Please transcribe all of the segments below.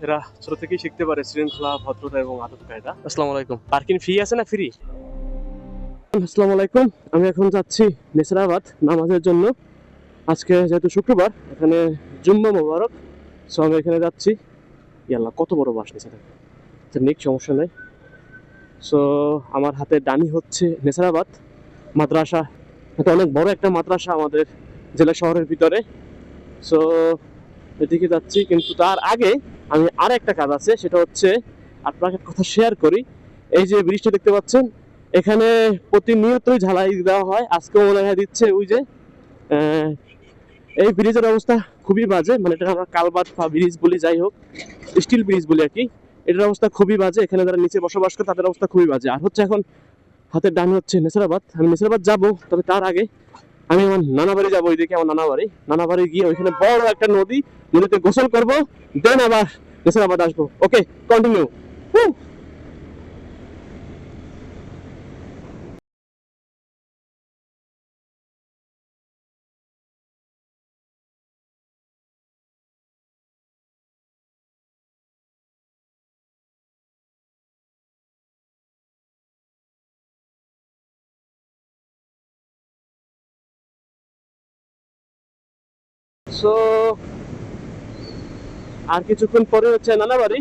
এরা ছোট থেকেই শিখতে পারে শৃঙ্খলা, ভদ্রতা এবং আদব কায়দা। আসসালামু আলাইকুম। পার্কিং ফি আছে না ফ্রি? আসসালামু আলাইকুম। আমি এখন যাচ্ছি নেসরাবাদ নামাজের জন্য। আজকে যেহেতু শুক্রবার, এখানে জুম্মা মোবারক, সো আমি এখানে যাচ্ছি। ইয়াল্লা, কত বড় বাস নিচে থাকে, নিক সমস্যা নেই। সো আমার হাতে ডানি হচ্ছে নেসরাবাদ মাদ্রাসা। এটা অনেক বড় একটা মাদ্রাসা আমাদের জেলা শহরের ভিতরে। সো এদিকে যাচ্ছি, কিন্তু তার আগে আমি আর একটা কাজ আছে, সেটা হচ্ছে আপনাকে কথা শেয়ার করি। এই যে ব্রিজটা দেখতে পাচ্ছেন, এখানে প্রতিনিয়তই ঝালাই দেওয়া হয়, আজকেও মনে হয় দিচ্ছে। ওই যে এই ব্রিজের অবস্থা খুবই বাজে, মানে এটা আমরা কালবাট বা ব্রিজ বলি, যাই হোক স্টিল ব্রিজ বলি আর কি। এটার অবস্থা খুবই বাজে, এখানে যারা নিচে বসবাস করে তাদের অবস্থা খুবই বাজে। আর হচ্ছে এখন হাতের ডান হচ্ছে নেসরাবাদ। আমি নেসরাবাদ যাবো, তবে তার আগে আমি আমার নানা বাড়ি যাবো। ওইদিকে আমার নানা বাড়ি গিয়ে ওইখানে বড় একটা নদী, নদীতে গোসল করবো, দেন আবার নেসরাবাদ আসবো। ওকে, কন্টিনিউ। সো আর কিছুক্ষণ পরে হচ্ছে নানা বাড়ি,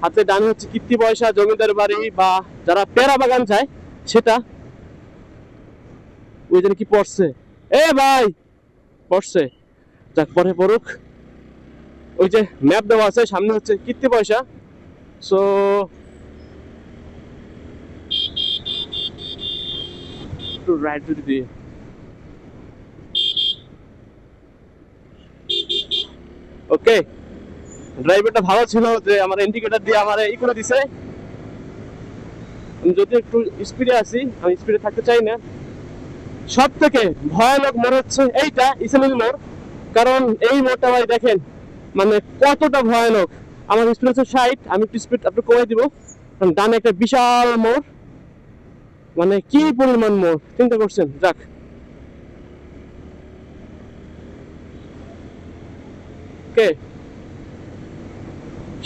হাতে ডান হচ্ছে কীর্তি পয়সা জমিদার বাড়ি, বা যারা পেয়ারা বাগান চায় সেটা। ওই জন্য কি পড়ছে, এ ভাই পড়ছে, যাক পরে পড়ুক। ওই যে ম্যাপ দেওয়া আছে, সামনে হচ্ছে কীর্তি পয়সা। সো একটু রাইট যদি দিয়ে, ওকে। ড্রাইভারটা ভালো ছিল যে আমার ইন্ডিকেটর দিয়ে আমার ই করে দিছে। আমি যদি একটু স্পিডে আছি, আমি স্পিডে থাকতে চাই না। সব থেকে ভয়ানক মোড় হচ্ছে এইটা, ইসলামী মোড়। কারণ এই মোড়টা ভাই দেখেন, মানে কতটা ভয়ানক। আমার স্পিড হচ্ছে 60, আমি একটু স্পিড আপনি কমাই দিব। কারণ ডানে একটা বিশাল মোড়, মানে কি পরিমাণ মোড় চিন্তা করছেন। যাক, কে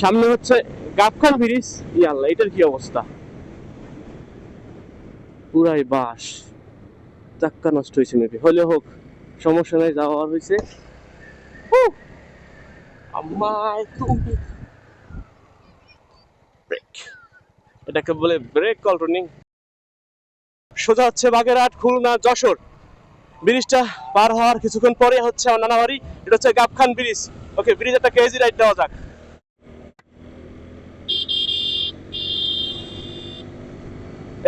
সামনে হচ্ছে গাবখান ব্রিজ। ইয়াল্লা, এটার কি অবস্থা, পুরাই বাস, চাক্কা নষ্ট হয়েছে মেবি, হলে হোক সমস্যা নাই, যাওয়ার হয়েছে। আমায় তুমি ব্রেক, এটাকে বলে ব্রেক কন্ট্রোলিং। সোজা হচ্ছে বাগেরহাট, খুলনা, যশোর। ব্রিজটা পার হওয়ার কিছুক্ষণ পরে হচ্ছে আমার নানা বাড়ি। এটা হচ্ছে গাবখান ব্রিজ। ওকে, ব্রিজ একটা কেজি রাইড দেওয়া যাক।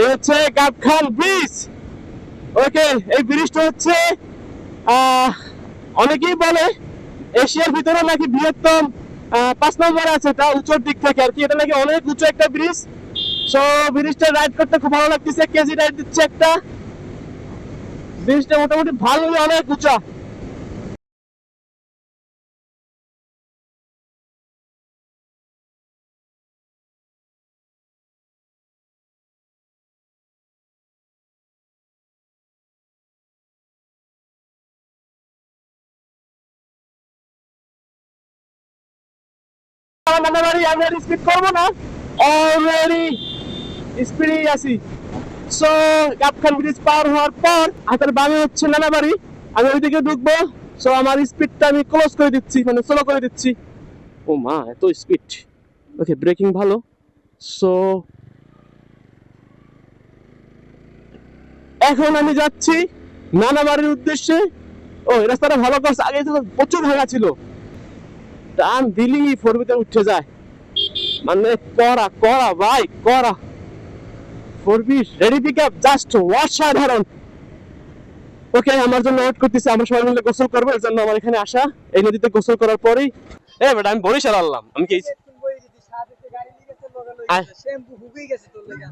এই হচ্ছে গাবখান ব্রিজ। ওকে, এই ব্রিজটা হচ্ছে আহ অনেকেই বলে এশিয়ার ভিতরে নাকি বৃহত্তম, 5 নম্বরে আছে, তা উঁচুর দিক থেকে আর কি। এটা নাকি অনেক উঁচু একটা ব্রিজ। সো ব্রিজটা রাইড করতে খুব ভালো লাগতেছে, কেজি রাইড দিচ্ছে একটা। ব্রিজটা মোটামুটি ভালোই অনেক উঁচা। আমার নানা বাড়ি, আমি আর স্পিড করবো না, অলরেডি স্পিডেই আছি। সো গাবখান ব্রিজ পার হওয়ার পর হাতের বামে হচ্ছে নানা বাড়ি, আমি ওইদিকে ঢুকবো। সো আমার স্পিডটা আমি ক্লোজ করে দিচ্ছি, মানে স্লো করে দিচ্ছি। ও মা, এত স্পিড! ওকে, ব্রেকিং ভালো। সো এখন আমি যাচ্ছি নানা বাড়ির উদ্দেশ্যে। ও, এই রাস্তাটা ভালো করছে, আগে তো প্রচুর ভাঙা ছিল। টান দিলি ফোর ভিতরে উঠে যায়, মানে করা করা ভাই করা। Four B ready pick up, just অসাধারণ। ওকে, আমার জন্য ওয়েট করতেছে, আমরা সবাই মিলে গোসল করবো, এর জন্য আমার এখানে আসা। এই নদীতে গোসল করার পরেই বেটা আমি বরিশাল আনলাম। আমি কি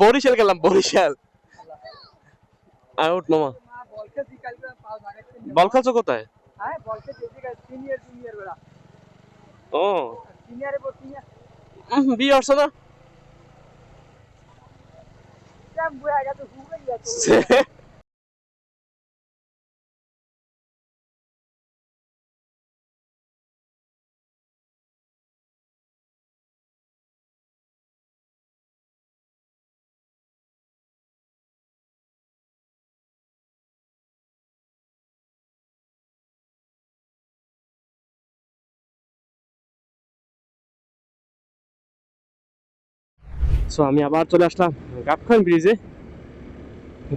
বরিশাল গেলাম, বরিশাল আউট মামা। বল খেলছো কোথায়? ও, বিয়ে হচ্ছে না? সো আমি আবার চলে আসলাম গাবখান ব্রিজে।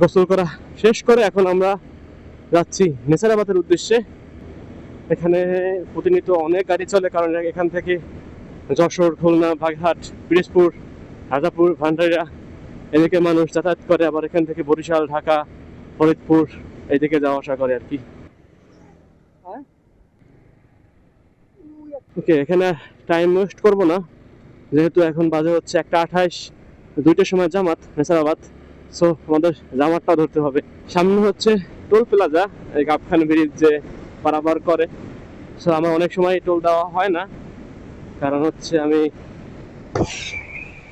গোসল করা শেষ করে এখন আমরা যাচ্ছি নেসারাবাদের উদ্দেশ্যে। এখানে প্রতিনিয়ত অনেক গাড়ি চলে, কারণ এখান থেকে যশোর, খুলনা, বাগেরহাট, পিরোজপুর, রাজাপুর, ভান্ডারিয়া এদিকে মানুষ যাতায়াত করে। আবার এখান থেকে বরিশাল, ঢাকা, ফরিদপুর এইদিকে যাওয়া আসা করে আর কি। ওকে, এখানে টাইম ওয়েস্ট করবো না, যেহেতু এখন বাজে হচ্ছে 1:28, 2টার সময় জামাত নেসারাবাদ। সো আমাদের জামাতটা ধরতে হবে। সামনে হচ্ছে টোল প্লাজা, এই গাবখান ব্রিজ যে পারাপার করে। সো আমার অনেক সময় টোল দেওয়া হয় না, কারণ হচ্ছে আমি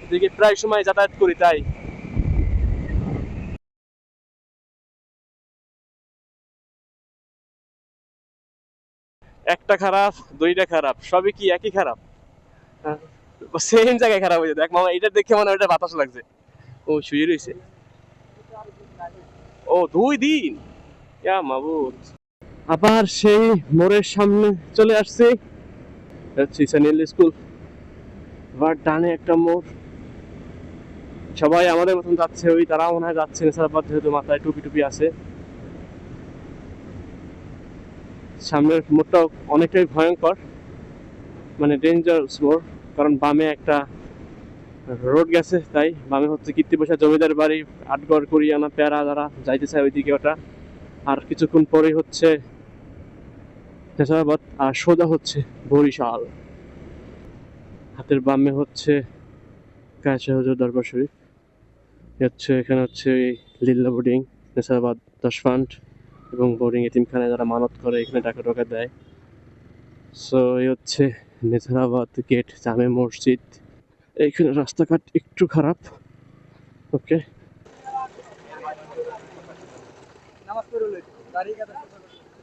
এদিকে প্রায় সময় যাতায়াত করি, তাই। একটা খারাপ, দুইটা খারাপ, সবই কি একই খারাপ? সেম জায়গায় খারাপ হয়ে যায়। দেখ মামা, এটা দেখে মনে হয় এটা বাতাস লাগছে। ও শুয়ে রয়েছে। ও 2 দিন, ইয়া মাবুদ। আবার সেই মোড়ের সামনে চলে আসছে, সিসানিয়াল স্কুল। আবার ডানে একটা মোড়। সবাই আমাদের মতন যাচ্ছে, ওই তারা মনে হয় যাচ্ছে নেসারাবাদ, যেহেতু মাথায় টুপি টুপি আছে। সামনের মোড়টা অনেকটাই ভয়ঙ্কর, মানে ডেঞ্জারাস মোড়, কারণ বামে একটা রোড গেছে, তাই বামে হচ্ছে কীর্তিপোষা জমিদার বাড়ি, আটগড়, কুরিয়ানা, পেয়ারা, যারা যাইতে চায় ওইদিকে ওটা। আর কিছুক্ষণ পরেই হচ্ছে নেসারাবাদ, আর সোজা হচ্ছে বরিশাল। হাতের বামে হচ্ছে কায়সা হুজুর দরবার শরীফ। হচ্ছে এখানে হচ্ছে লিল্লা বোর্ডিং, নেসারাবাদ 10 ফান্ড এবং বোর্ডিং এতিমখানায় যারা মানত করে এখানে টাকা টাকা দেয়। সো এই হচ্ছে নেসারাবাদ গেট, জামে মসজিদ। এইখানে রাস্তাঘাট একটু খারাপ। ওকে,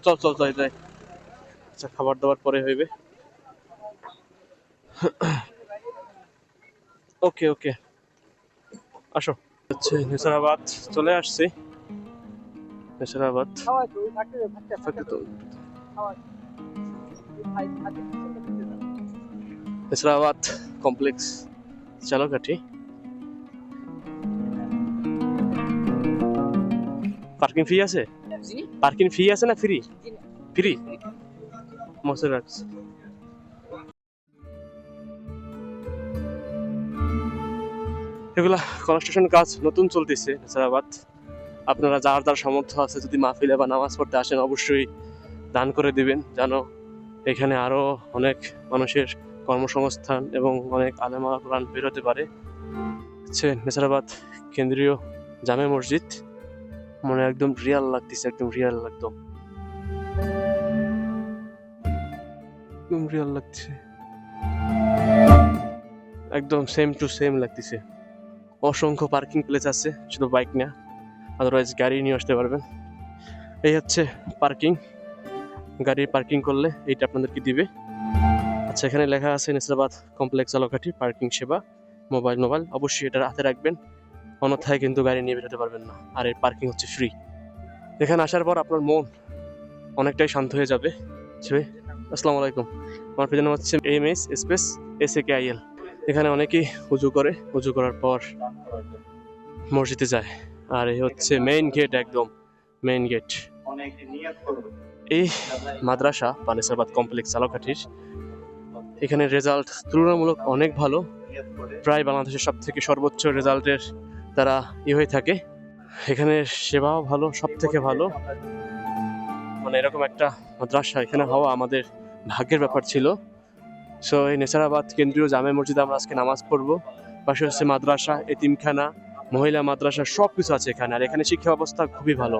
চল চল যাই যাই। আচ্ছা, খাবার দাবার পরে হইবে। ওকে ওকে, আসো। হচ্ছে নেসারাবাদ চলে আসছি। নেসারাবাদ নেসারাবাদ কমপ্লেক্স চালকাঠি। পার্কিং ফি আছে? পার্কিং ফি আছে না ফ্রি? ফ্রি মশে রাখছে। এগুলা কনস্ট্রাকশন কাজ নতুন চলতেছে নেসারাবাদ। আপনারা যার যার সামর্থ্য আছে, যদি মাহফিলে বা নামাজ পড়তে আসেন, অবশ্যই দান করে দিবেন, যেন এখানে আরো অনেক মানুষের কর্মসংস্থান এবং অনেক আলেমা কোরআন বের হতে পারে। হচ্ছে নেসারাবাদ কেন্দ্রীয় জামে মসজিদ, মনে একদম রিয়াল লাগতেছে, একদম রিয়াল, একদম একদম রিয়াল লাগছে, একদম সেম টু সেম লাগতেছে। অসংখ্য পার্কিং প্লেস আছে, শুধু বাইক না, আদারওয়াইজ গাড়ি নিয়ে আসতে পারবেন। এই হচ্ছে পার্কিং, গাড়ি পার্কিং করলে এইটা আপনাদেরকে দিবে। আচ্ছা, এখানে লেখা আছে নেসারাবাদ কমপ্লেক্স চালকাঠি পার্কিং সেবা, মোবাইল অবশ্যই এটা হাতে রাখবেন, অন্যথায় কিন্তু গাড়ি নিয়ে বেরোতে পারবেন না। আর এই পার্কিং হচ্ছে ফ্রি। এখানে আসার পর আপনার মন অনেকটাই শান্ত হয়ে যাবে। আসসালামু আলাইকুম, আমার পেজের নাম হচ্ছে MS স্পেস SAKIL। এখানে অনেকেই উজু করে, উজু করার পর মসজিদে যায়। আর এই হচ্ছে মেইন গেট, একদম মেইন গেট। এই মাদ্রাসা বা নেসারাবাদ কমপ্লেক্স চালকাঠির এখানে রেজাল্ট তুলনামূলক অনেক ভালো, প্রায় বাংলাদেশের সব থেকে সর্বোচ্চ রেজাল্টের তারা হয়ে থাকে। এখানে সেবাও ভালো, সব থেকে ভালো। মানে এরকম একটা মাদ্রাসা এখানে হওয়া আমাদের ভাগ্যের ব্যাপার ছিল। সো এই নেসারাবাদ কেন্দ্রীয় জামে মসজিদে আমরা আজকে নামাজ পড়বো। পাশে হচ্ছে মাদ্রাসা, এতিমখানা, মহিলা মাদ্রাসা, সব কিছু আছে এখানে। আর এখানে শিক্ষা ব্যবস্থা খুবই ভালো।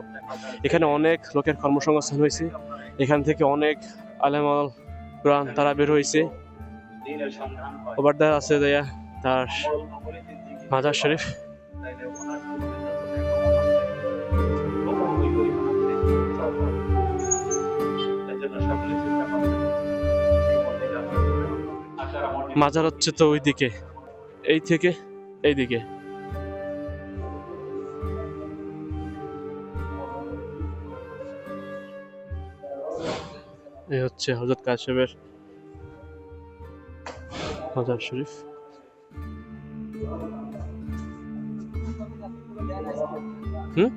এখানে অনেক লোকের কর্মসংস্থান হয়েছে, এখান থেকে অনেক আলেমাল কোরআন তারা বের হয়েছে। ওভারদার আছে দেয়া তার মাজার শরীফ। মাজার হচ্ছে তো ওইদিকে, এই থেকে এইদিকে। এই হচ্ছে হযরত কাশেমের মাজার শরীফ। হুম?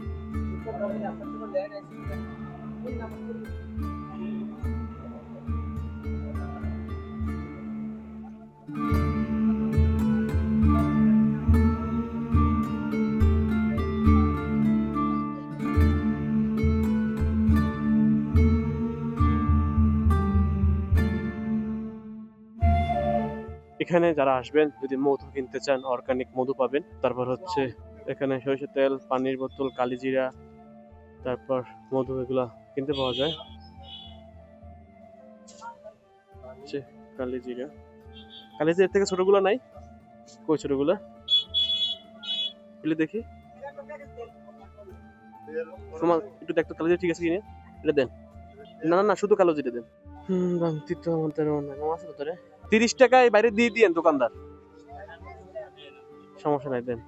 এখানে যারা আসবেন যদি মধু কিনতে চান অর্গানিক মধু পাবেন। তারপর হচ্ছে এখানে সরিষার তেল, পানির বোতল, কালিজিরা, তারপর মধু এগুলা কিনতে পাওয়া যায়। হচ্ছে কালিজিরা, কালিজিরা থেকে ছোটগুলো নাই? কই ছোটগুলা? এগুলো দেখি। তোমার একটু দেখতো কালিজিরা ঠিক আছে কিনে এটা দেন। না না না, শুধু কালো জিরে দেন। বাংতি তো আমাদের নাম আছে তো রে। 30 টাকায় বাইরে দিয়ে দিয়েন দোকানদার, সমস্যা নাই দেন।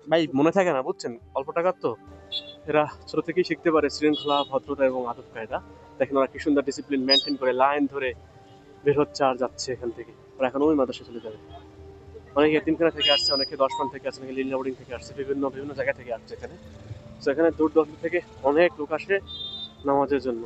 ভাই মনে থাকে না বুঝছেন, অল্প টাকার তো। এরা ছোট থেকেই শিখতে পারে শৃঙ্খলা, ভদ্রতা এবং আদব কায়দা। দেখেন ওরা কি সুন্দর ডিসিপ্লিন মেনটেন করে লাইন ধরে বের হচ্ছে আর যাচ্ছে এখান থেকে। ওরা এখন ওই মাদ্রাসা চলে যাবে। অনেকে এতিমখানা থেকে আসছে, অনেকে 10 থেকে আসছে, অনেকে লিল্লা বোর্ডিং থেকে আসছে, বিভিন্ন বিভিন্ন জায়গা থেকে আসছে এখানে। তো এখানে দূর দূরান্ত থেকে অনেক লোক আসে নামাজের জন্য।